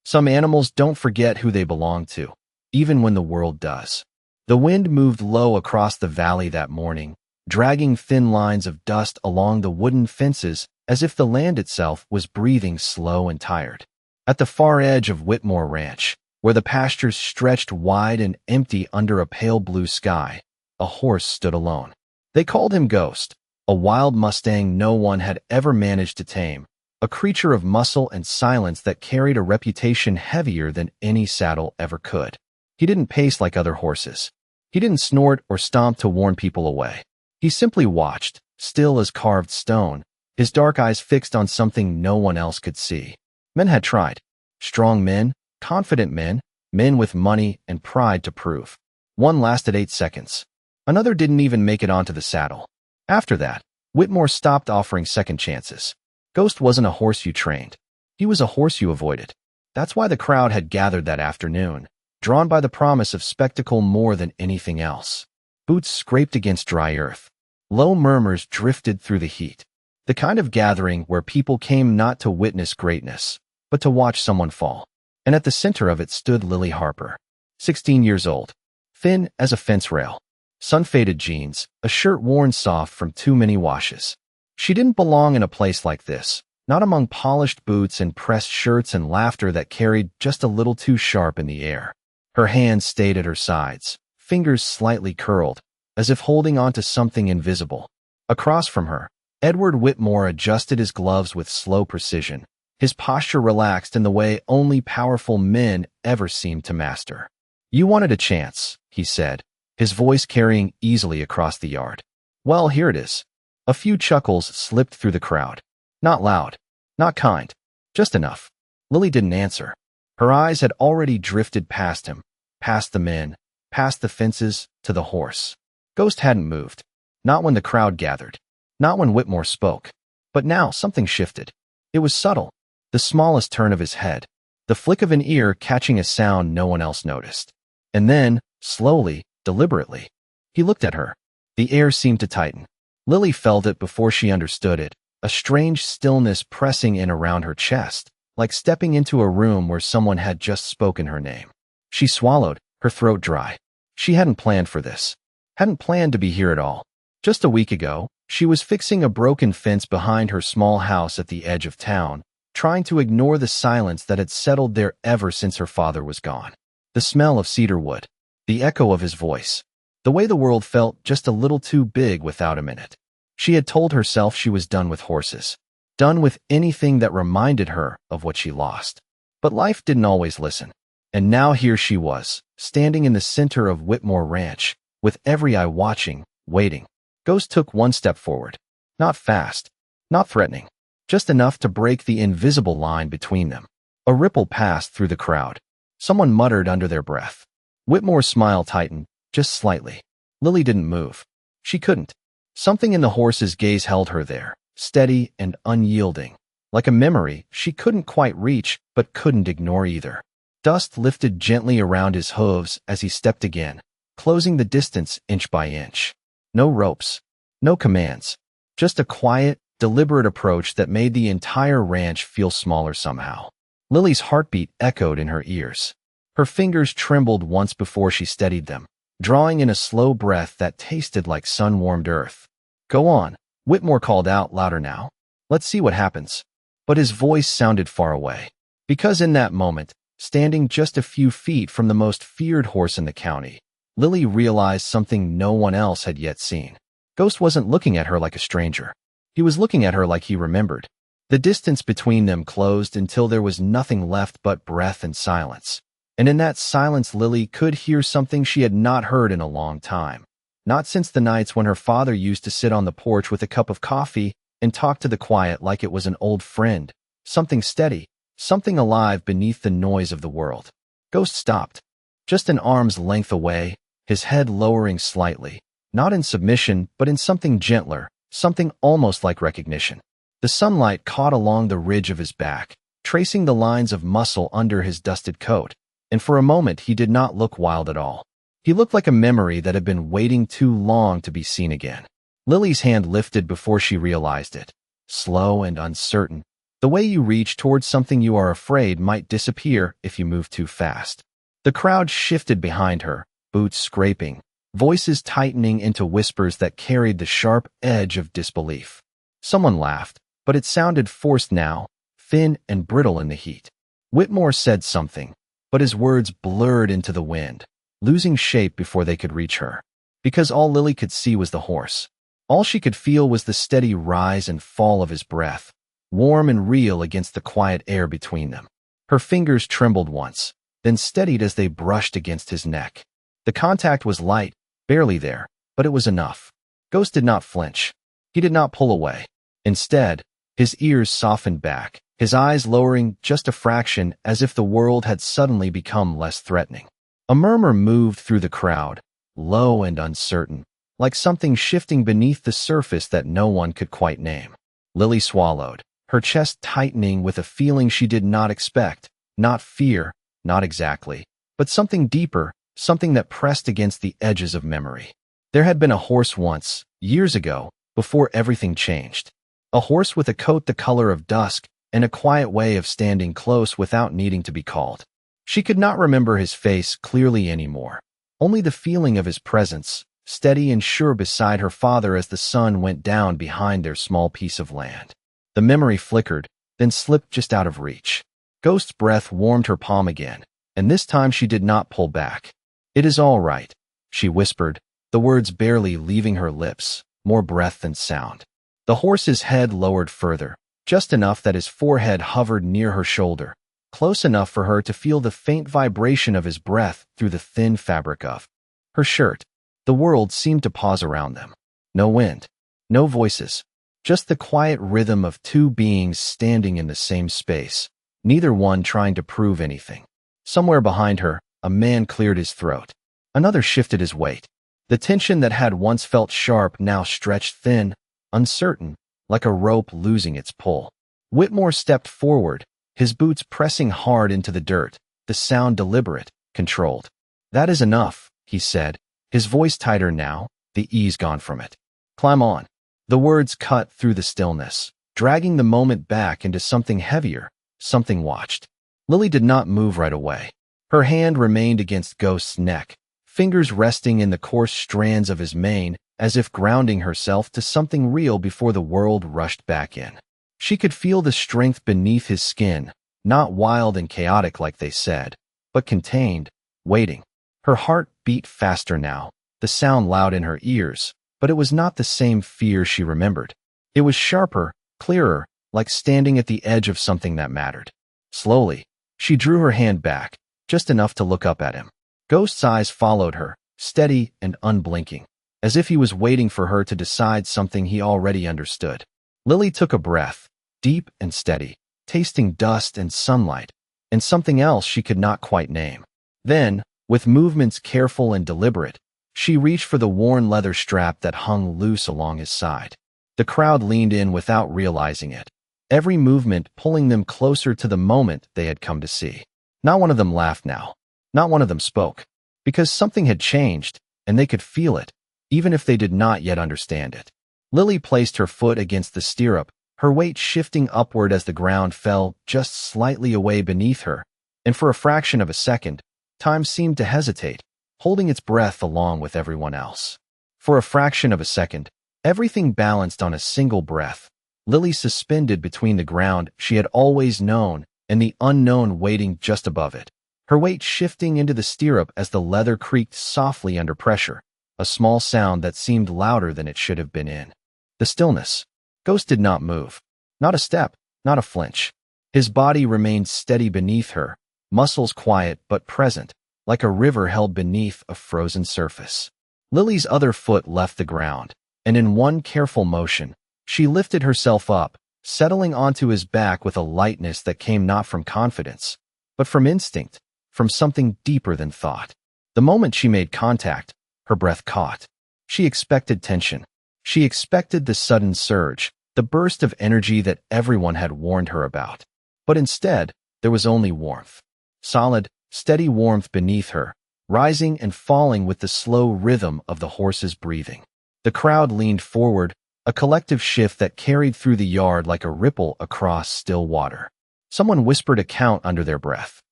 Some animals don't forget who they belong to, even when the world does. The wind moved low across the valley that morning, dragging thin lines of dust along the wooden fences as if the land itself was breathing slow and tired. At the far edge of Whitmore Ranch, where the pastures stretched wide and empty under a pale blue sky, a horse stood alone. They called him Ghost, a wild mustang no one had ever managed to tame, a creature of muscle and silence that carried a reputation heavier than any saddle ever could. He didn't pace like other horses. He didn't snort or stomp to warn people away. He simply watched, still as carved stone, his dark eyes fixed on something no one else could see. Men had tried. Strong men, confident men, men with money and pride to prove. One lasted 8 seconds. Another didn't even make it onto the saddle. After that, Whitmore stopped offering second chances. Ghost wasn't a horse you trained. He was a horse you avoided. That's why the crowd had gathered that afternoon, drawn by the promise of spectacle more than anything else. Boots scraped against dry earth. Low murmurs drifted through the heat. The kind of gathering where people came not to witness greatness, but to watch someone fall. And at the center of it stood Lily Harper, 16 years old, thin as a fence rail, sun-faded jeans, a shirt worn soft from too many washes. She didn't belong in a place like this, not among polished boots and pressed shirts and laughter that carried just a little too sharp in the air. Her hands stayed at her sides, fingers slightly curled, as if holding onto something invisible. Across from her, Edward Whitmore adjusted his gloves with slow precision, his posture relaxed in the way only powerful men ever seemed to master. "You wanted a chance," he said, his voice carrying easily across the yard. "Well, here it is." A few chuckles slipped through the crowd. Not loud, not kind, just enough. Lily didn't answer. Her eyes had already drifted past him, past the men, past the fences, to the horse. Ghost hadn't moved. Not when the crowd gathered. Not when Whitmore spoke. But now something shifted. It was subtle. The smallest turn of his head. The flick of an ear catching a sound no one else noticed. And then, slowly, deliberately, he looked at her. The air seemed to tighten. Lily felt it before she understood it, a strange stillness pressing in around her chest, like stepping into a room where someone had just spoken her name. She swallowed, her throat dry. She hadn't planned for this. Hadn't planned to be here at all. Just a week ago, she was fixing a broken fence behind her small house at the edge of town, trying to ignore the silence that had settled there ever since her father was gone. The smell of cedar wood, the echo of his voice, the way the world felt just a little too big without him in it. She had told herself she was done with horses, done with anything that reminded her of what she lost. But life didn't always listen. And now here she was, standing in the center of Whitmore Ranch, with every eye watching, waiting. Ghost took one step forward. Not fast, not threatening, just enough to break the invisible line between them. A ripple passed through the crowd. Someone muttered under their breath. Whitmore's smile tightened, just slightly. Lily didn't move. She couldn't. Something in the horse's gaze held her there, steady and unyielding. Like a memory she couldn't quite reach, but couldn't ignore either. Dust lifted gently around his hooves as he stepped again, closing the distance inch by inch. No ropes, no commands, just a quiet, deliberate approach that made the entire ranch feel smaller somehow. Lily's heartbeat echoed in her ears. Her fingers trembled once before she steadied them, drawing in a slow breath that tasted like sun-warmed earth. "Go on," Whitmore called out louder now. "Let's see what happens." But his voice sounded far away. Because in that moment, standing just a few feet from the most feared horse in the county, Lily realized something no one else had yet seen. Ghost wasn't looking at her like a stranger. He was looking at her like he remembered. The distance between them closed until there was nothing left but breath and silence. And in that silence, Lily could hear something she had not heard in a long time. Not since the nights when her father used to sit on the porch with a cup of coffee and talk to the quiet like it was an old friend. Something steady, something alive beneath the noise of the world. Ghost stopped, just an arm's length away, his head lowering slightly, not in submission, but in something gentler, something almost like recognition. The sunlight caught along the ridge of his back, tracing the lines of muscle under his dusted coat, and for a moment he did not look wild at all. He looked like a memory that had been waiting too long to be seen again. Lily's hand lifted before she realized it, slow and uncertain, The way you reach towards something you are afraid might disappear if you move too fast. The crowd shifted behind her, boots scraping, voices tightening into whispers that carried the sharp edge of disbelief. Someone laughed, but it sounded forced now, thin and brittle in the heat. Whitmore said something, but his words blurred into the wind, losing shape before they could reach her. Because all Lily could see was the horse. All she could feel was the steady rise and fall of his breath, warm and real against the quiet air between them. Her fingers trembled once, then steadied as they brushed against his neck. The contact was light, barely there, but it was enough. Ghost did not flinch. He did not pull away. Instead, his ears softened back, his eyes lowering just a fraction as if the world had suddenly become less threatening. A murmur moved through the crowd, low and uncertain, like something shifting beneath the surface that no one could quite name. Lily swallowed, her chest tightening with a feeling she did not expect, not fear, not exactly, but something deeper, something that pressed against the edges of memory. There had been a horse once, years ago, before everything changed. A horse with a coat the color of dusk and a quiet way of standing close without needing to be called. She could not remember his face clearly anymore, only the feeling of his presence, steady and sure beside her father as the sun went down behind their small piece of land. The memory flickered, then slipped just out of reach. Ghost's breath warmed her palm again, and this time she did not pull back. "It is all right," she whispered, the words barely leaving her lips, more breath than sound. The horse's head lowered further, just enough that his forehead hovered near her shoulder, close enough for her to feel the faint vibration of his breath through the thin fabric of her shirt. The world seemed to pause around them. No wind, no voices, just the quiet rhythm of two beings standing in the same space, neither one trying to prove anything. Somewhere behind her, a man cleared his throat. Another shifted his weight. The tension that had once felt sharp now stretched thin, uncertain, like a rope losing its pull. Whitmore stepped forward, his boots pressing hard into the dirt, the sound deliberate, controlled. "That is enough," he said, his voice tighter now, the ease gone from it. "Climb on." The words cut through the stillness, dragging the moment back into something heavier, something watched. Lily did not move right away. Her hand remained against Ghost's neck, fingers resting in the coarse strands of his mane, as if grounding herself to something real before the world rushed back in. She could feel the strength beneath his skin, not wild and chaotic like they said, but contained, waiting. Her heart beat faster now, the sound loud in her ears, but it was not the same fear she remembered. It was sharper, clearer, like standing at the edge of something that mattered. Slowly, she drew her hand back, just enough to look up at him. Ghost's eyes followed her, steady and unblinking, as if he was waiting for her to decide something he already understood. Lily took a breath, deep and steady, tasting dust and sunlight, and something else she could not quite name. Then, with movements careful and deliberate, she reached for the worn leather strap that hung loose along his side. The crowd leaned in without realizing it, every movement pulling them closer to the moment they had come to see. Not one of them laughed now. Not one of them spoke, because something had changed, and they could feel it, even if they did not yet understand it. Lily placed her foot against the stirrup, her weight shifting upward as the ground fell just slightly away beneath her, and for a fraction of a second, time seemed to hesitate, holding its breath along with everyone else. For a fraction of a second, everything balanced on a single breath, Lily suspended between the ground she had always known and the unknown waiting just above it, her weight shifting into the stirrup as the leather creaked softly under pressure, a small sound that seemed louder than it should have been in the stillness. Ghost did not move. Not a step, not a flinch. His body remained steady beneath her, muscles quiet but present, like a river held beneath a frozen surface. Lily's other foot left the ground, and in one careful motion, she lifted herself up, settling onto his back with a lightness that came not from confidence, but from instinct, from something deeper than thought. The moment she made contact, her breath caught. She expected tension. She expected the sudden surge, the burst of energy that everyone had warned her about. But instead, there was only warmth. Solid, steady warmth beneath her, rising and falling with the slow rhythm of the horse's breathing. The crowd leaned forward, a collective shift that carried through the yard like a ripple across still water. Someone whispered a count under their breath.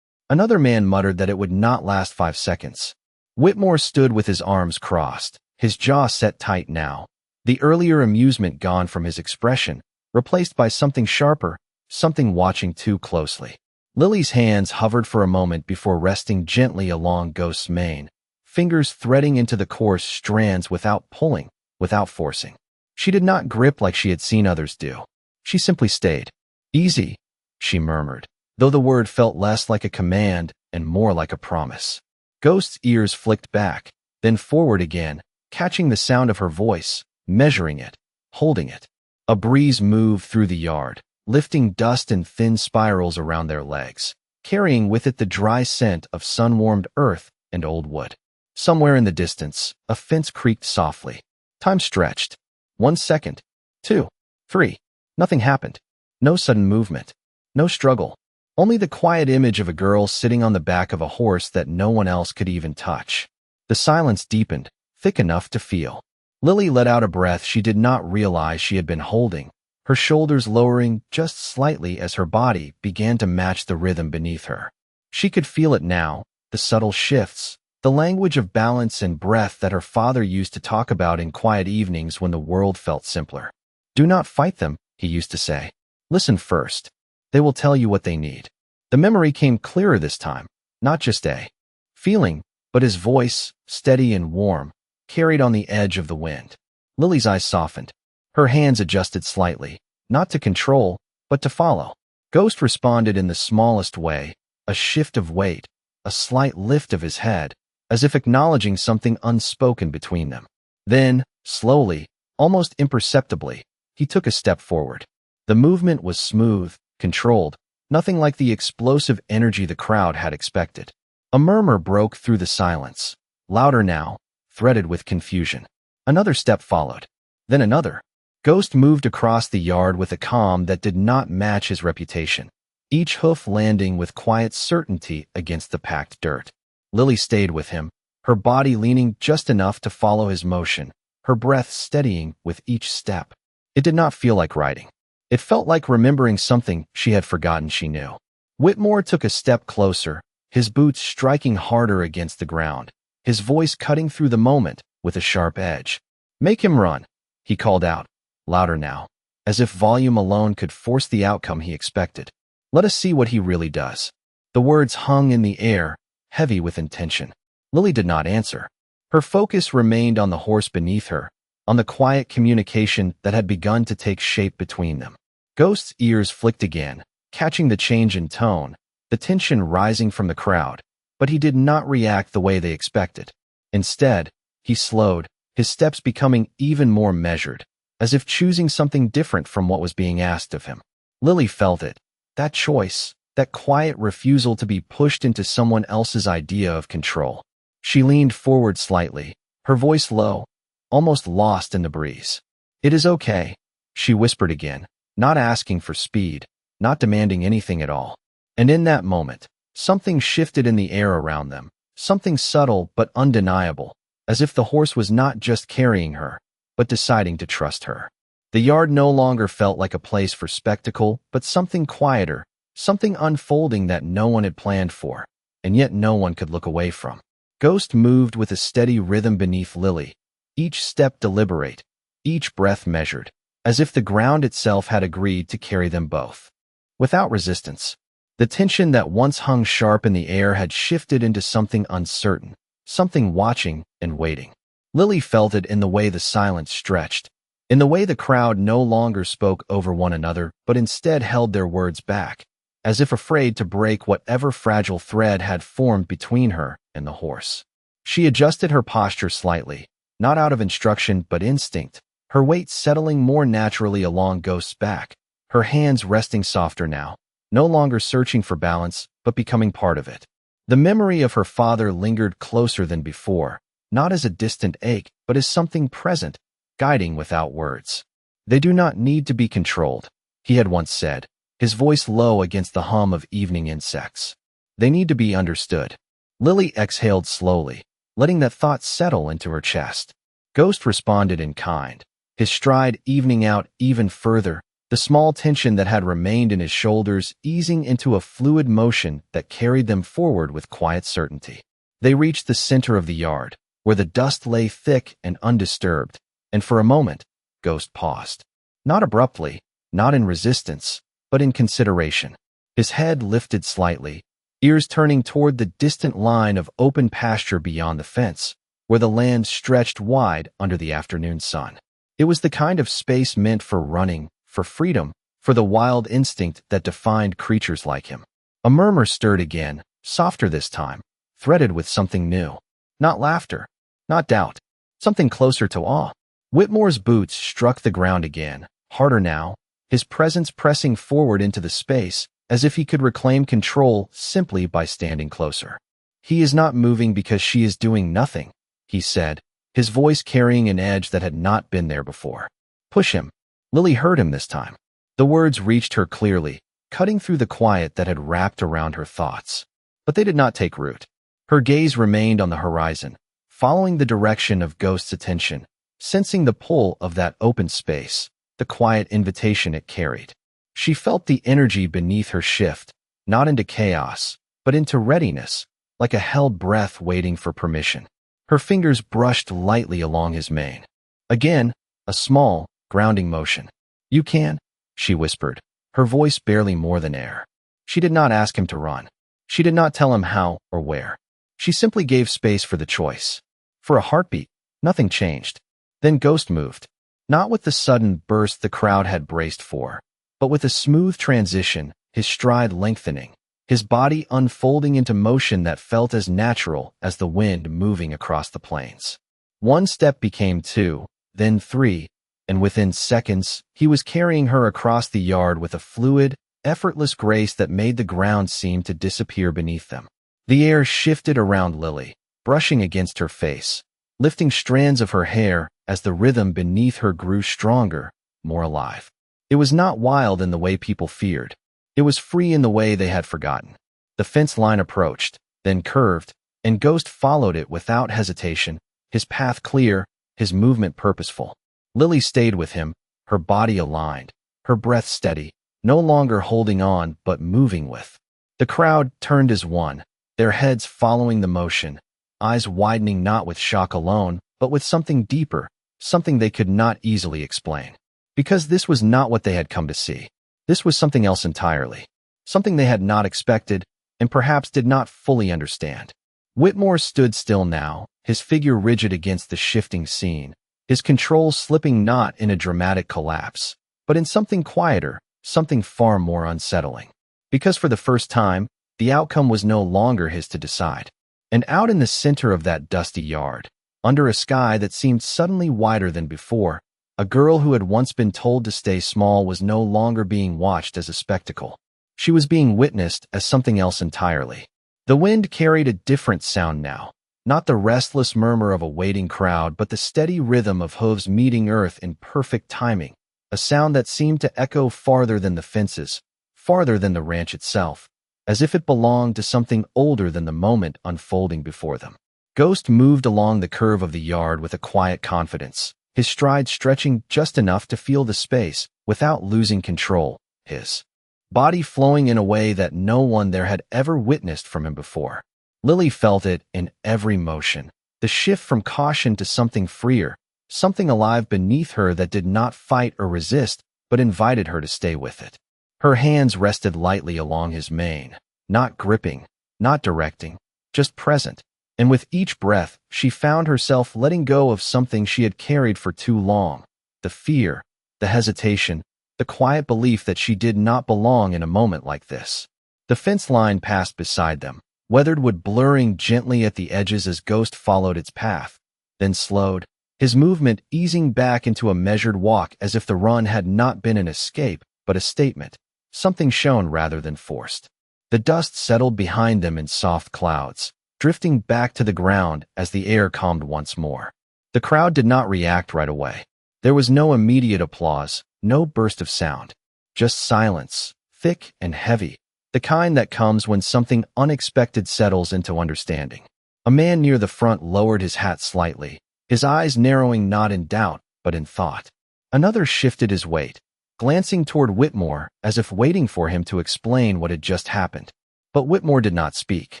Another man muttered that it would not last 5 seconds. Whitmore stood with his arms crossed, his jaw set tight now, the earlier amusement gone from his expression, replaced by something sharper, something watching too closely. Lily's hands hovered for a moment before resting gently along Ghost's mane, fingers threading into the coarse strands without pulling, without forcing. She did not grip like she had seen others do. She simply stayed. "Easy," she murmured, though the word felt less like a command and more like a promise. Ghost's ears flicked back, then forward again, catching the sound of her voice, measuring it, holding it. A breeze moved through the yard, lifting dust in thin spirals around their legs, carrying with it the dry scent of sun-warmed earth and old wood. Somewhere in the distance, a fence creaked softly. Time stretched. 1 second. 2. 3. Nothing happened. No sudden movement. No struggle. Only the quiet image of a girl sitting on the back of a horse that no one else could even touch. The silence deepened, thick enough to feel. Lily let out a breath she did not realize she had been holding, her shoulders lowering just slightly as her body began to match the rhythm beneath her. She could feel it now, the subtle shifts, the language of balance and breath that her father used to talk about in quiet evenings when the world felt simpler. "Do not fight them," he used to say. "Listen first. They will tell you what they need." The memory came clearer this time, not just a feeling, but his voice, steady and warm, carried on the edge of the wind. Lily's eyes softened. Her hands adjusted slightly, not to control, but to follow. Ghost responded in the smallest way, a shift of weight, a slight lift of his head, as if acknowledging something unspoken between them. Then, slowly, almost imperceptibly, he took a step forward. The movement was smooth, controlled, nothing like the explosive energy the crowd had expected. A murmur broke through the silence, louder now, threaded with confusion. Another step followed. Then another. Ghost moved across the yard with a calm that did not match his reputation, each hoof landing with quiet certainty against the packed dirt. Lily stayed with him, her body leaning just enough to follow his motion, her breath steadying with each step. It did not feel like riding. It felt like remembering something she had forgotten she knew. Whitmore took a step closer, his boots striking harder against the ground, his voice cutting through the moment with a sharp edge. "Make him run," he called out, louder now, as if volume alone could force the outcome he expected. "Let us see what he really does." The words hung in the air, heavy with intention. Lily did not answer. Her focus remained on the horse beneath her, on the quiet communication that had begun to take shape between them. Ghost's ears flicked again, catching the change in tone, the tension rising from the crowd, but he did not react the way they expected. Instead, he slowed, his steps becoming even more measured, as if choosing something different from what was being asked of him. Lily felt it, that choice, that quiet refusal to be pushed into someone else's idea of control. She leaned forward slightly, her voice low, almost lost in the breeze. "It is okay," she whispered again, not asking for speed, not demanding anything at all. And in that moment, something shifted in the air around them, something subtle but undeniable, as if the horse was not just carrying her, but deciding to trust her. The yard no longer felt like a place for spectacle, but something quieter, something unfolding that no one had planned for, and yet no one could look away from. Ghost moved with a steady rhythm beneath Lily, each step deliberate, each breath measured, as if the ground itself had agreed to carry them both. Without resistance, the tension that once hung sharp in the air had shifted into something uncertain, something watching and waiting. Lily felt it in the way the silence stretched, in the way the crowd no longer spoke over one another but instead held their words back, as if afraid to break whatever fragile thread had formed between her and the horse. She adjusted her posture slightly, not out of instruction but instinct, her weight settling more naturally along Ghost's back, her hands resting softer now, no longer searching for balance but becoming part of it. The memory of her father lingered closer than before, not as a distant ache but as something present, guiding without words. "They do not need to be controlled," he had once said, his voice low against the hum of evening insects. "They need to be understood." Lily exhaled slowly, letting that thought settle into her chest. Ghost responded in kind, his stride evening out even further, the small tension that had remained in his shoulders easing into a fluid motion that carried them forward with quiet certainty. They reached the center of the yard, where the dust lay thick and undisturbed, and for a moment, Ghost paused. Not abruptly, not in resistance, but in consideration. His head lifted slightly, ears turning toward the distant line of open pasture beyond the fence, where the land stretched wide under the afternoon sun. It was the kind of space meant for running, for freedom, for the wild instinct that defined creatures like him. A murmur stirred again, softer this time, threaded with something new. Not laughter, not doubt, something closer to awe. Whitmore's boots struck the ground again, harder now, his presence pressing forward into the space, as if he could reclaim control simply by standing closer. "He is not moving because she is doing nothing," he said, his voice carrying an edge that had not been there before. "Push him." Lily heard him this time. The words reached her clearly, cutting through the quiet that had wrapped around her thoughts. But they did not take root. Her gaze remained on the horizon, following the direction of Ghost's attention, sensing the pull of that open space, the quiet invitation it carried. She felt the energy beneath her shift, not into chaos, but into readiness, like a held breath waiting for permission. Her fingers brushed lightly along his mane. Again, a small, grounding motion. "You can," she whispered, her voice barely more than air. She did not ask him to run. She did not tell him how or where. She simply gave space for the choice. For a heartbeat, nothing changed. Then Ghost moved. Not with the sudden burst the crowd had braced for, but with a smooth transition, his stride lengthening, his body unfolding into motion that felt as natural as the wind moving across the plains. One step became two, then three, and within seconds, he was carrying her across the yard with a fluid, effortless grace that made the ground seem to disappear beneath them. The air shifted around Lily, brushing against her face, lifting strands of her hair as the rhythm beneath her grew stronger, more alive. It was not wild in the way people feared. It was free in the way they had forgotten. The fence line approached, then curved, and Ghost followed it without hesitation, his path clear, his movement purposeful. Lily stayed with him, her body aligned, her breath steady, no longer holding on but moving with. The crowd turned as one, their heads following the motion, eyes widening not with shock alone, but with something deeper, something they could not easily explain. Because this was not what they had come to see. This was something else entirely, something they had not expected and perhaps did not fully understand. Whitmore stood still now, his figure rigid against the shifting scene, his control slipping not in a dramatic collapse, but in something quieter, something far more unsettling. Because for the first time, the outcome was no longer his to decide. And out in the center of that dusty yard, under a sky that seemed suddenly wider than before, a girl who had once been told to stay small was no longer being watched as a spectacle. She was being witnessed as something else entirely. The wind carried a different sound now, not the restless murmur of a waiting crowd, but the steady rhythm of hooves meeting earth in perfect timing, a sound that seemed to echo farther than the fences, farther than the ranch itself, as if it belonged to something older than the moment unfolding before them. Ghost moved along the curve of the yard with a quiet confidence, his stride stretching just enough to feel the space without losing control, his body flowing in a way that no one there had ever witnessed from him before. Lily felt it in every motion, the shift from caution to something freer, something alive beneath her that did not fight or resist, but invited her to stay with it. Her hands rested lightly along his mane, not gripping, not directing, just present. And with each breath, she found herself letting go of something she had carried for too long, the fear, the hesitation, the quiet belief that she did not belong in a moment like this. The fence line passed beside them, weathered wood blurring gently at the edges as Ghost followed its path, then slowed, his movement easing back into a measured walk as if the run had not been an escape, but a statement, something shown rather than forced. The dust settled behind them in soft clouds, drifting back to the ground as the air calmed once more. The crowd did not react right away. There was no immediate applause, no burst of sound, just silence, thick and heavy, the kind that comes when something unexpected settles into understanding. A man near the front lowered his hat slightly, his eyes narrowing not in doubt, but in thought. Another shifted his weight, glancing toward Whitmore as if waiting for him to explain what had just happened. But Whitmore did not speak.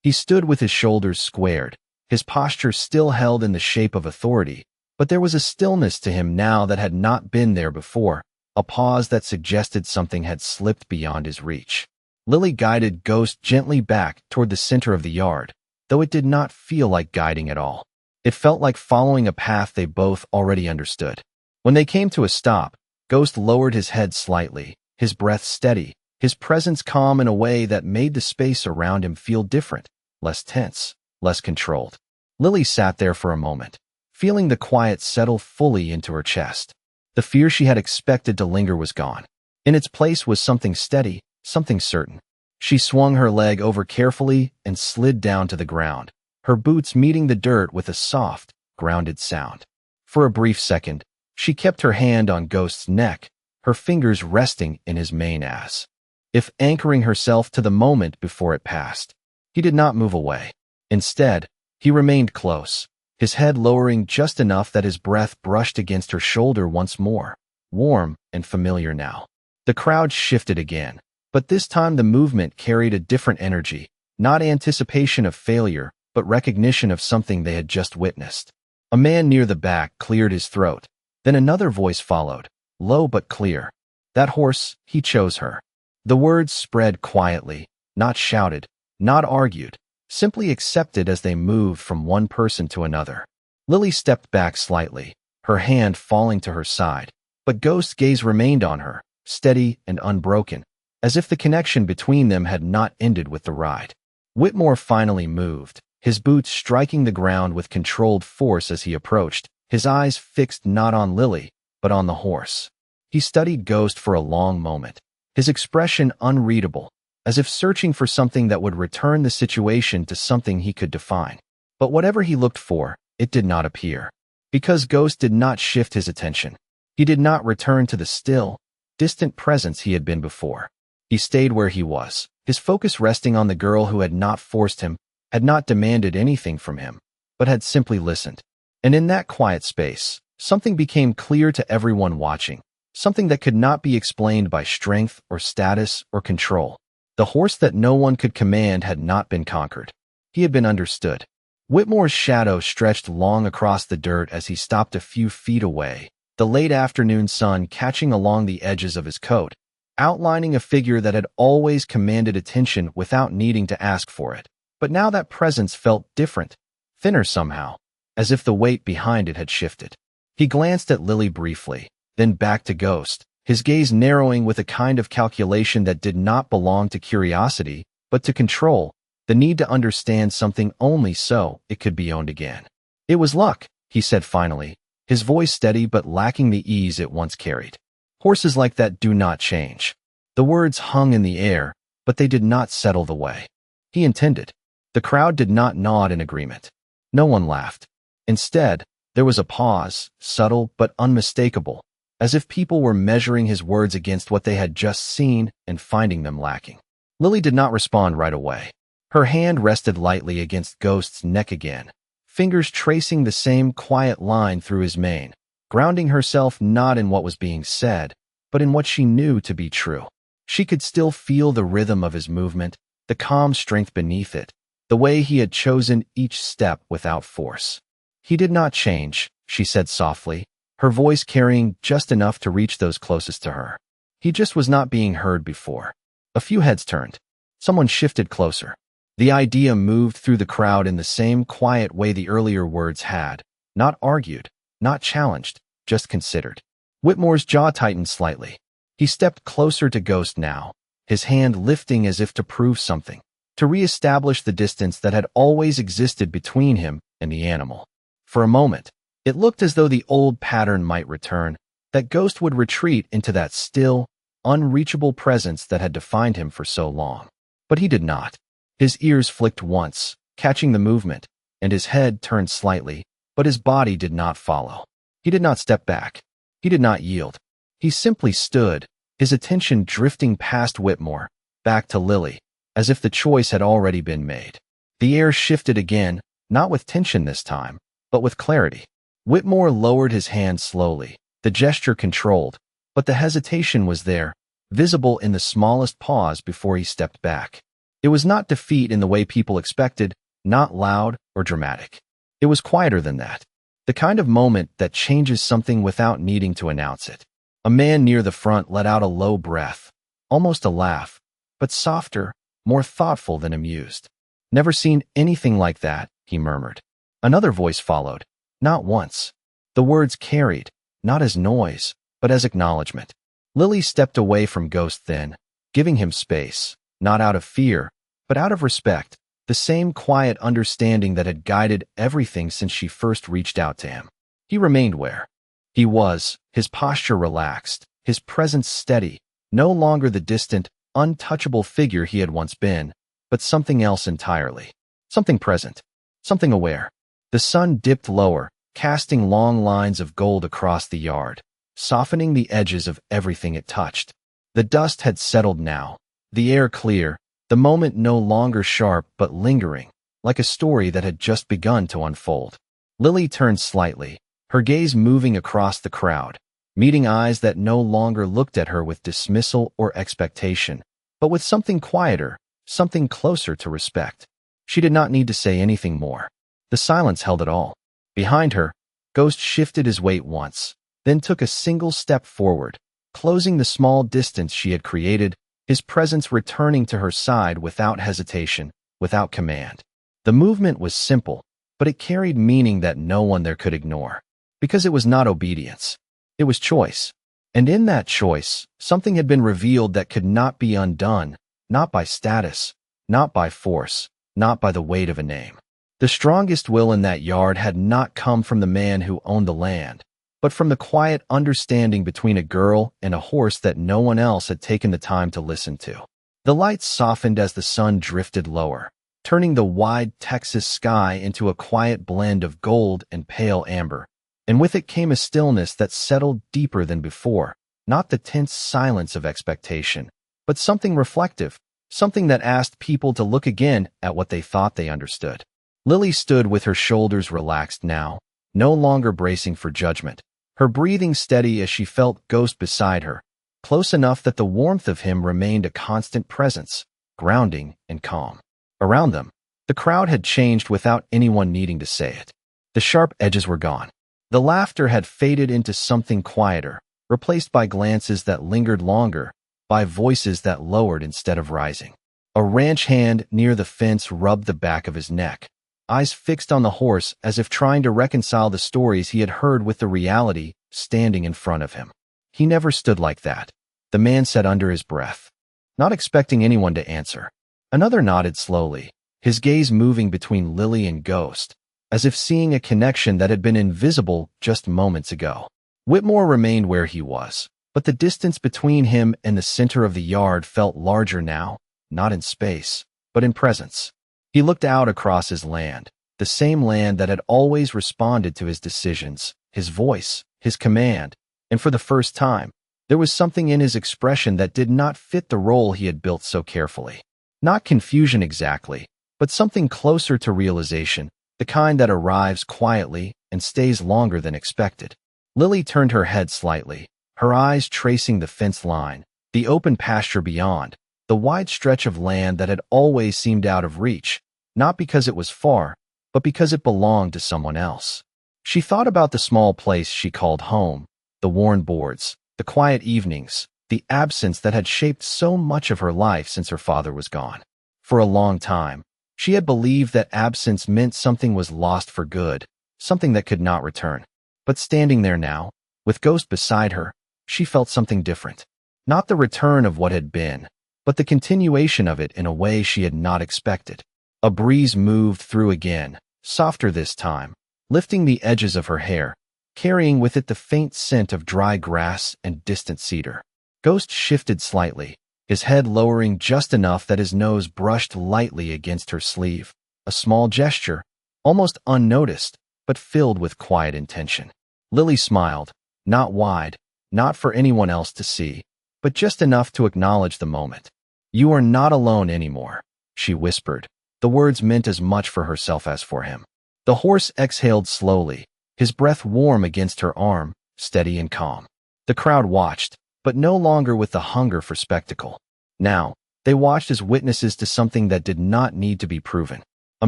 He stood with his shoulders squared, his posture still held in the shape of authority, but there was a stillness to him now that had not been there before, a pause that suggested something had slipped beyond his reach. Lily guided Ghost gently back toward the center of the yard, though it did not feel like guiding at all. It felt like following a path they both already understood. When they came to a stop, Ghost lowered his head slightly, his breath steady, his presence calm in a way that made the space around him feel different, less tense, less controlled. Lily sat there for a moment, feeling the quiet settle fully into her chest. The fear she had expected to linger was gone. In its place was something steady, something certain. She swung her leg over carefully and slid down to the ground, her boots meeting the dirt with a soft, grounded sound. For a brief second, she kept her hand on Ghost's neck, her fingers resting in his mane as if anchoring herself to the moment before it passed. He did not move away. Instead, he remained close, his head lowering just enough that his breath brushed against her shoulder once more, warm and familiar now. The crowd shifted again, but this time the movement carried a different energy, not anticipation of failure, but recognition of something they had just witnessed. A man near the back cleared his throat. Then another voice followed, low but clear. That horse, he chose her. The words spread quietly, not shouted, not argued, simply accepted as they moved from one person to another. Lily stepped back slightly, her hand falling to her side, but Ghost's gaze remained on her, steady and unbroken, as if the connection between them had not ended with the ride. Whitmore finally moved, his boots striking the ground with controlled force as he approached, his eyes fixed not on Lily, but on the horse. He studied Ghost for a long moment, his expression unreadable, as if searching for something that would return the situation to something he could define. But whatever he looked for, it did not appear. Because Ghost did not shift his attention. He did not return to the still, distant presence he had been before. He stayed where he was, his focus resting on the girl who had not forced him, had not demanded anything from him, but had simply listened. And in that quiet space, something became clear to everyone watching, something that could not be explained by strength or status or control. The horse that no one could command had not been conquered. He had been understood. Whitmore's shadow stretched long across the dirt as he stopped a few feet away, the late afternoon sun catching along the edges of his coat, outlining a figure that had always commanded attention without needing to ask for it. But now that presence felt different, thinner somehow, as if the weight behind it had shifted. He glanced at Lily briefly, then back to Ghost, his gaze narrowing with a kind of calculation that did not belong to curiosity, but to control, the need to understand something only so it could be owned again. It was luck, he said finally, his voice steady but lacking the ease it once carried. Horses like that do not change. The words hung in the air, but they did not settle the way he intended. The crowd did not nod in agreement. No one laughed. Instead, there was a pause, subtle but unmistakable, as if people were measuring his words against what they had just seen and finding them lacking. Lily did not respond right away. Her hand rested lightly against Ghost's neck again, fingers tracing the same quiet line through his mane, grounding herself not in what was being said, but in what she knew to be true. She could still feel the rhythm of his movement, the calm strength beneath it, the way he had chosen each step without force. He did not change, she said softly, her voice carrying just enough to reach those closest to her. He just was not being heard before. A few heads turned. Someone shifted closer. The idea moved through the crowd in the same quiet way the earlier words had, not argued, not challenged, just considered. Whitmore's jaw tightened slightly. He stepped closer to Ghost now, his hand lifting as if to prove something, to reestablish the distance that had always existed between him and the animal. For a moment, it looked as though the old pattern might return, that Ghost would retreat into that still, unreachable presence that had defined him for so long. But he did not. His ears flicked once, catching the movement, and his head turned slightly, but his body did not follow. He did not step back. He did not yield. He simply stood, his attention drifting past Whitmore, back to Lily, as if the choice had already been made. The air shifted again, not with tension this time, but with clarity. Whitmore lowered his hand slowly, the gesture controlled, but the hesitation was there, visible in the smallest pause before he stepped back. It was not defeat in the way people expected, not loud or dramatic. It was quieter than that. The kind of moment that changes something without needing to announce it. A man near the front let out a low breath, almost a laugh, but softer, more thoughtful than amused. "Never seen anything like that," he murmured. Another voice followed, not once. The words carried, not as noise, but as acknowledgement. Lily stepped away from Ghost then, giving him space, not out of fear, but out of respect, the same quiet understanding that had guided everything since she first reached out to him. He remained where he was, his posture relaxed, his presence steady, no longer the distant, untouchable figure he had once been, but something else entirely. Something present, something aware. The sun dipped lower, casting long lines of gold across the yard, softening the edges of everything it touched. The dust had settled now, the air clear, the moment no longer sharp but lingering, like a story that had just begun to unfold. Lily turned slightly, her gaze moving across the crowd, meeting eyes that no longer looked at her with dismissal or expectation, but with something quieter, something closer to respect. She did not need to say anything more. The silence held it all. Behind her, Ghost shifted his weight once, then took a single step forward, closing the small distance she had created, his presence returning to her side without hesitation, without command. The movement was simple, but it carried meaning that no one there could ignore. Because it was not obedience. It was choice. And in that choice, something had been revealed that could not be undone, not by status, not by force, not by the weight of a name. The strongest will in that yard had not come from the man who owned the land, but from the quiet understanding between a girl and a horse that no one else had taken the time to listen to. The lights softened as the sun drifted lower, turning the wide Texas sky into a quiet blend of gold and pale amber, and with it came a stillness that settled deeper than before, not the tense silence of expectation, but something reflective, something that asked people to look again at what they thought they understood. Lily stood with her shoulders relaxed now, no longer bracing for judgment, her breathing steady as she felt Ghost beside her, close enough that the warmth of him remained a constant presence, grounding and calm. Around them, the crowd had changed without anyone needing to say it. The sharp edges were gone. The laughter had faded into something quieter, replaced by glances that lingered longer, by voices that lowered instead of rising. A ranch hand near the fence rubbed the back of his neck, eyes fixed on the horse as if trying to reconcile the stories he had heard with the reality standing in front of him. He never stood like that, the man said under his breath, not expecting anyone to answer. Another nodded slowly, his gaze moving between Lily and Ghost, as if seeing a connection that had been invisible just moments ago. Whitmore remained where he was, but the distance between him and the center of the yard felt larger now, not in space, but in presence. He looked out across his land, the same land that had always responded to his decisions, his voice, his command, and for the first time, there was something in his expression that did not fit the role he had built so carefully. Not confusion exactly, but something closer to realization, the kind that arrives quietly and stays longer than expected. Lily turned her head slightly, her eyes tracing the fence line, the open pasture beyond, the wide stretch of land that had always seemed out of reach, not because it was far, but because it belonged to someone else. She thought about the small place she called home, the worn boards, the quiet evenings, the absence that had shaped so much of her life since her father was gone. For a long time, she had believed that absence meant something was lost for good, something that could not return. But standing there now, with Ghost beside her, she felt something different. Not the return of what had been, but the continuation of it in a way she had not expected. A breeze moved through again, softer this time, lifting the edges of her hair, carrying with it the faint scent of dry grass and distant cedar. Ghost shifted slightly, his head lowering just enough that his nose brushed lightly against her sleeve, a small gesture, almost unnoticed, but filled with quiet intention. Lily smiled, not wide, not for anyone else to see, but just enough to acknowledge the moment. "You are not alone anymore," she whispered. The words meant as much for herself as for him. The horse exhaled slowly, his breath warm against her arm, steady and calm. The crowd watched, but no longer with the hunger for spectacle. Now, they watched as witnesses to something that did not need to be proven. A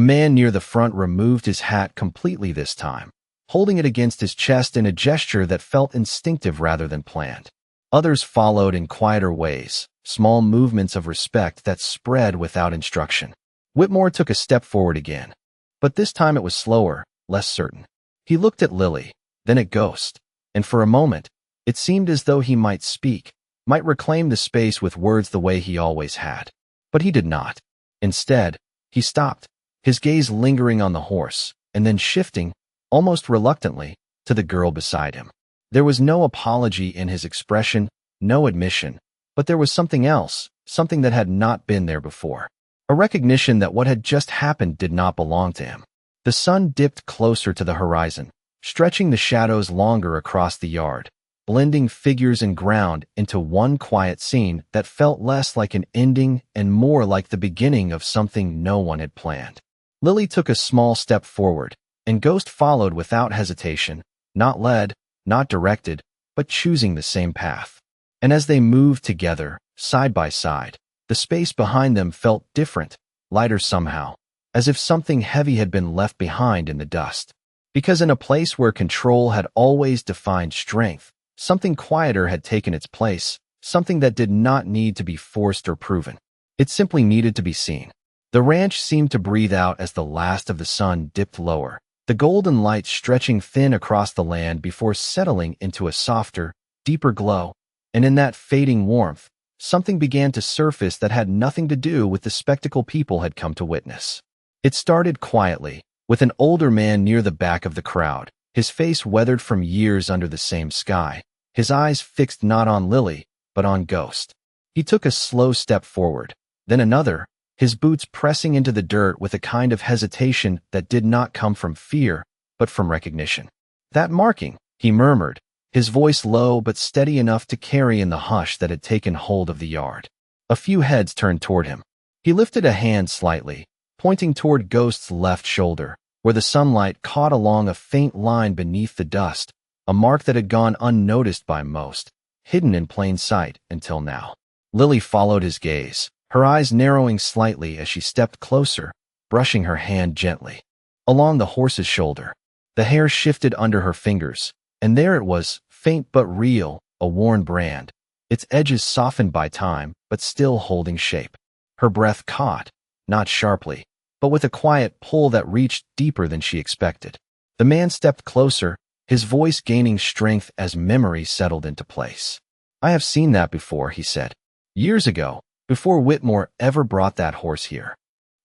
man near the front removed his hat completely this time, holding it against his chest in a gesture that felt instinctive rather than planned. Others followed in quieter ways, small movements of respect that spread without instruction. Whitmore took a step forward again, but this time it was slower, less certain. He looked at Lily, then at Ghost, and for a moment, it seemed as though he might speak, might reclaim the space with words the way he always had. But he did not. Instead, he stopped, his gaze lingering on the horse, and then shifting, almost reluctantly, to the girl beside him. There was no apology in his expression, no admission, but there was something else, something that had not been there before. A recognition that what had just happened did not belong to him. The sun dipped closer to the horizon, stretching the shadows longer across the yard, blending figures and ground into one quiet scene that felt less like an ending and more like the beginning of something no one had planned. Lily took a small step forward, and Ghost followed without hesitation, not led, not directed, but choosing the same path. And as they moved together, side by side, the space behind them felt different, lighter somehow, as if something heavy had been left behind in the dust. Because in a place where control had always defined strength, something quieter had taken its place, something that did not need to be forced or proven. It simply needed to be seen. The ranch seemed to breathe out as the last of the sun dipped lower, the golden light stretching thin across the land before settling into a softer, deeper glow, and in that fading warmth, something began to surface that had nothing to do with the spectacle people had come to witness. It started quietly, with an older man near the back of the crowd, his face weathered from years under the same sky, his eyes fixed not on Lily, but on Ghost. He took a slow step forward, then another, his boots pressing into the dirt with a kind of hesitation that did not come from fear, but from recognition. "That marking," he murmured, his voice low but steady enough to carry in the hush that had taken hold of the yard. A few heads turned toward him. He lifted a hand slightly, pointing toward Ghost's left shoulder, where the sunlight caught along a faint line beneath the dust, a mark that had gone unnoticed by most, hidden in plain sight until now. Lily followed his gaze, her eyes narrowing slightly as she stepped closer, brushing her hand gently along the horse's shoulder. The hair shifted under her fingers, and there it was, faint but real, a worn brand, its edges softened by time, but still holding shape. Her breath caught, not sharply, but with a quiet pull that reached deeper than she expected. The man stepped closer, his voice gaining strength as memory settled into place. "I have seen that before," he said. "Years ago, before Whitmore ever brought that horse here."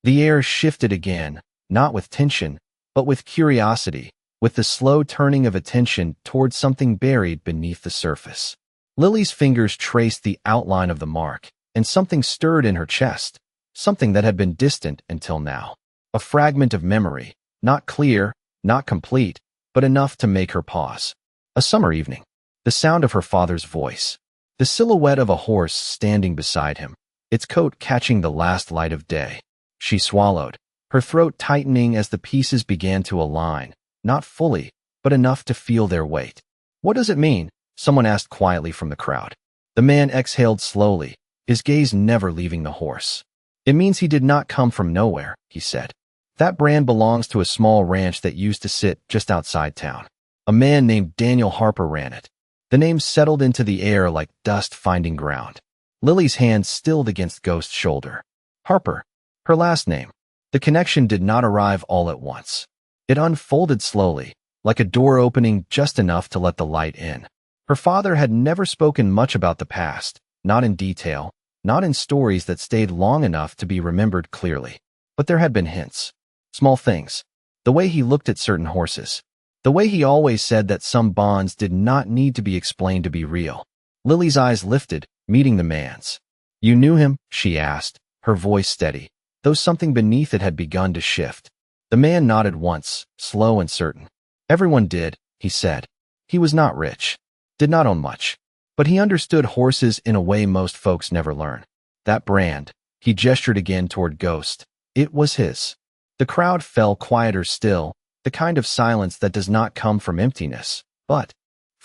The air shifted again, not with tension, but with curiosity, with the slow turning of attention toward something buried beneath the surface. Lily's fingers traced the outline of the mark, and something stirred in her chest, something that had been distant until now. A fragment of memory, not clear, not complete, but enough to make her pause. A summer evening. The sound of her father's voice. The silhouette of a horse standing beside him, its coat catching the last light of day. She swallowed, her throat tightening as the pieces began to align, not fully, but enough to feel their weight. "What does it mean?" someone asked quietly from the crowd. The man exhaled slowly, his gaze never leaving the horse. "It means he did not come from nowhere," he said. "That brand belongs to a small ranch that used to sit just outside town. A man named Daniel Harper ran it." The name settled into the air like dust finding ground. Lily's hand stilled against Ghost's shoulder. Harper, her last name. The connection did not arrive all at once. It unfolded slowly, like a door opening just enough to let the light in. Her father had never spoken much about the past, not in detail, not in stories that stayed long enough to be remembered clearly. But there had been hints. Small things. The way he looked at certain horses. The way he always said that some bonds did not need to be explained to be real. Lily's eyes lifted, meeting the man's. "You knew him?" she asked, her voice steady, though something beneath it had begun to shift. The man nodded once, slow and certain. "Everyone did," he said. He was not rich, did not own much, but he understood horses in a way most folks never learn. That brand, he gestured again toward Ghost, it was his. The crowd fell quieter still, the kind of silence that does not come from emptiness, but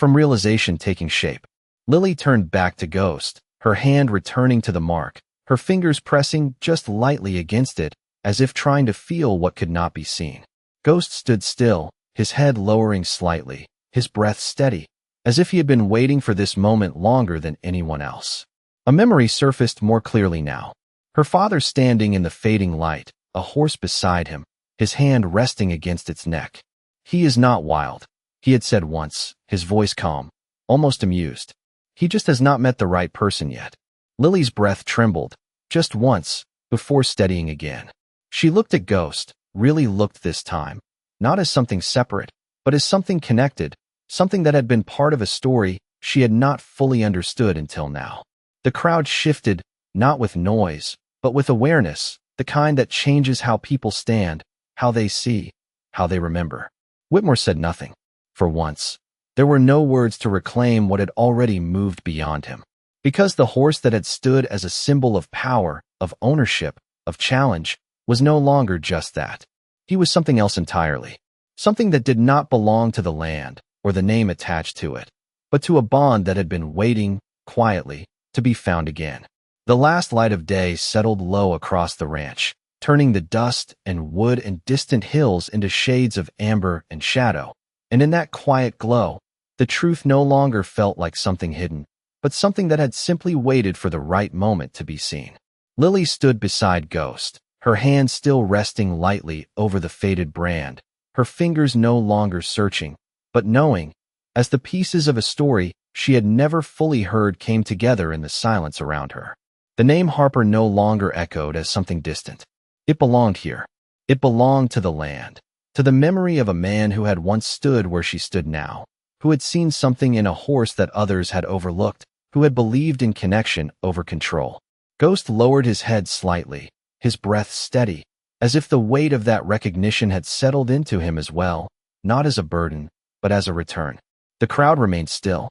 from realization taking shape. Lily turned back to Ghost, her hand returning to the mark, her fingers pressing just lightly against it, as if trying to feel what could not be seen. Ghost stood still, his head lowering slightly, his breath steady, as if he had been waiting for this moment longer than anyone else. A memory surfaced more clearly now. Her father standing in the fading light, a horse beside him, his hand resting against its neck. "He is not wild," he had said once, his voice calm, almost amused. "He just has not met the right person yet." Lily's breath trembled, just once, before steadying again. She looked at Ghost, really looked this time, not as something separate, but as something connected, something that had been part of a story she had not fully understood until now. The crowd shifted, not with noise, but with awareness, the kind that changes how people stand, how they see, how they remember. Whitmore said nothing. For once, there were no words to reclaim what had already moved beyond him. Because the horse that had stood as a symbol of power, of ownership, of challenge, was no longer just that. He was something else entirely. Something that did not belong to the land, or the name attached to it, but to a bond that had been waiting, quietly, to be found again. The last light of day settled low across the ranch, turning the dust and wood and distant hills into shades of amber and shadow. And in that quiet glow, the truth no longer felt like something hidden, but something that had simply waited for the right moment to be seen. Lily stood beside Ghost, her hand still resting lightly over the faded brand, her fingers no longer searching, but knowing, as the pieces of a story she had never fully heard came together in the silence around her. The name Harper no longer echoed as something distant. It belonged here. It belonged to the land, to the memory of a man who had once stood where she stood now, who had seen something in a horse that others had overlooked, who had believed in connection over control. Ghost lowered his head slightly, his breath steady, as if the weight of that recognition had settled into him as well, not as a burden, but as a return. The crowd remained still.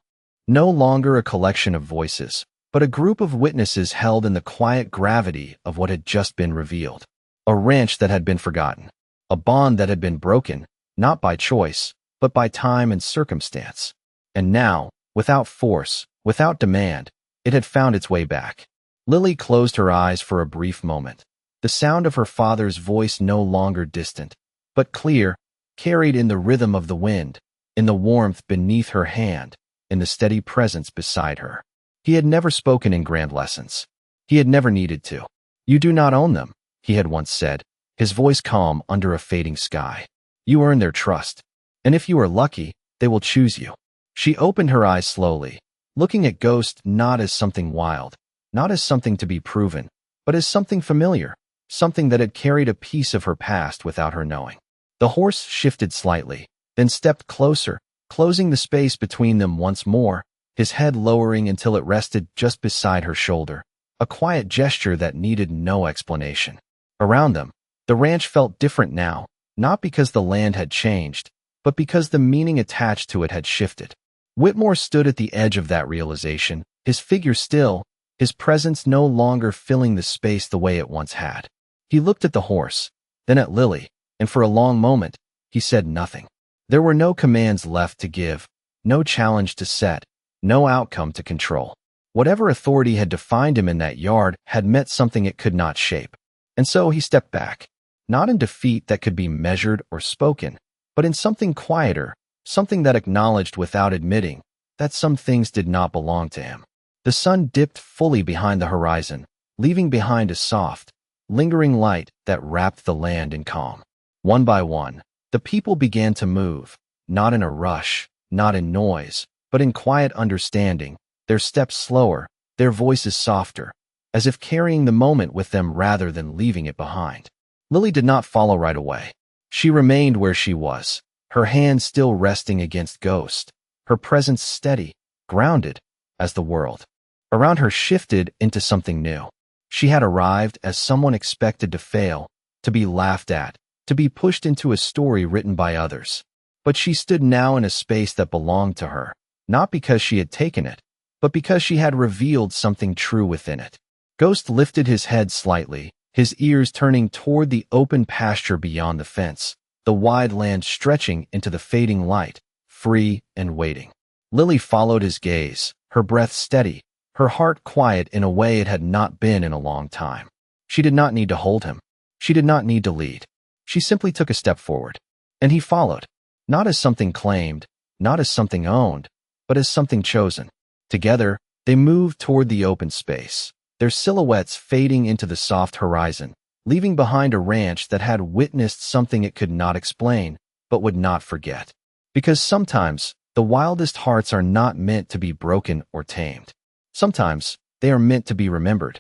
No longer a collection of voices, but a group of witnesses held in the quiet gravity of what had just been revealed. A ranch that had been forgotten. A bond that had been broken, not by choice, but by time and circumstance. And now, without force, without demand, it had found its way back. Lily closed her eyes for a brief moment. The sound of her father's voice no longer distant, but clear, carried in the rhythm of the wind, in the warmth beneath her hand, in the steady presence beside her. He had never spoken in grand lessons. He had never needed to. "You do not own them," he had once said, his voice calm under a fading sky. "You earn their trust. And if you are lucky, they will choose you." She opened her eyes slowly, looking at Ghost not as something wild, not as something to be proven, but as something familiar, something that had carried a piece of her past without her knowing. The horse shifted slightly, then stepped closer, closing the space between them once more, his head lowering until it rested just beside her shoulder, a quiet gesture that needed no explanation. Around them, the ranch felt different now, not because the land had changed, but because the meaning attached to it had shifted. Whitmore stood at the edge of that realization, his figure still, his presence no longer filling the space the way it once had. He looked at the horse, then at Lily, and for a long moment, he said nothing. There were no commands left to give, no challenge to set, no outcome to control. Whatever authority had defined him in that yard had met something it could not shape. And so he stepped back, not in defeat that could be measured or spoken, but in something quieter, something that acknowledged without admitting that some things did not belong to him. The sun dipped fully behind the horizon, leaving behind a soft, lingering light that wrapped the land in calm. One by one, the people began to move, not in a rush, not in noise, but in quiet understanding, their steps slower, their voices softer, as if carrying the moment with them rather than leaving it behind. Lily did not follow right away. She remained where she was, her hand still resting against Ghost, her presence steady, grounded, as the world around her shifted into something new. She had arrived as someone expected to fail, to be laughed at, to be pushed into a story written by others. But she stood now in a space that belonged to her, not because she had taken it, but because she had revealed something true within it. Ghost lifted his head slightly, his ears turning toward the open pasture beyond the fence, the wide land stretching into the fading light, free and waiting. Lily followed his gaze, her breath steady, her heart quiet in a way it had not been in a long time. She did not need to hold him. She did not need to lead. She simply took a step forward. And he followed, not as something claimed, not as something owned, but as something chosen. Together, they moved toward the open space, their silhouettes fading into the soft horizon, leaving behind a ranch that had witnessed something it could not explain, but would not forget. Because sometimes, the wildest hearts are not meant to be broken or tamed. Sometimes, they are meant to be remembered.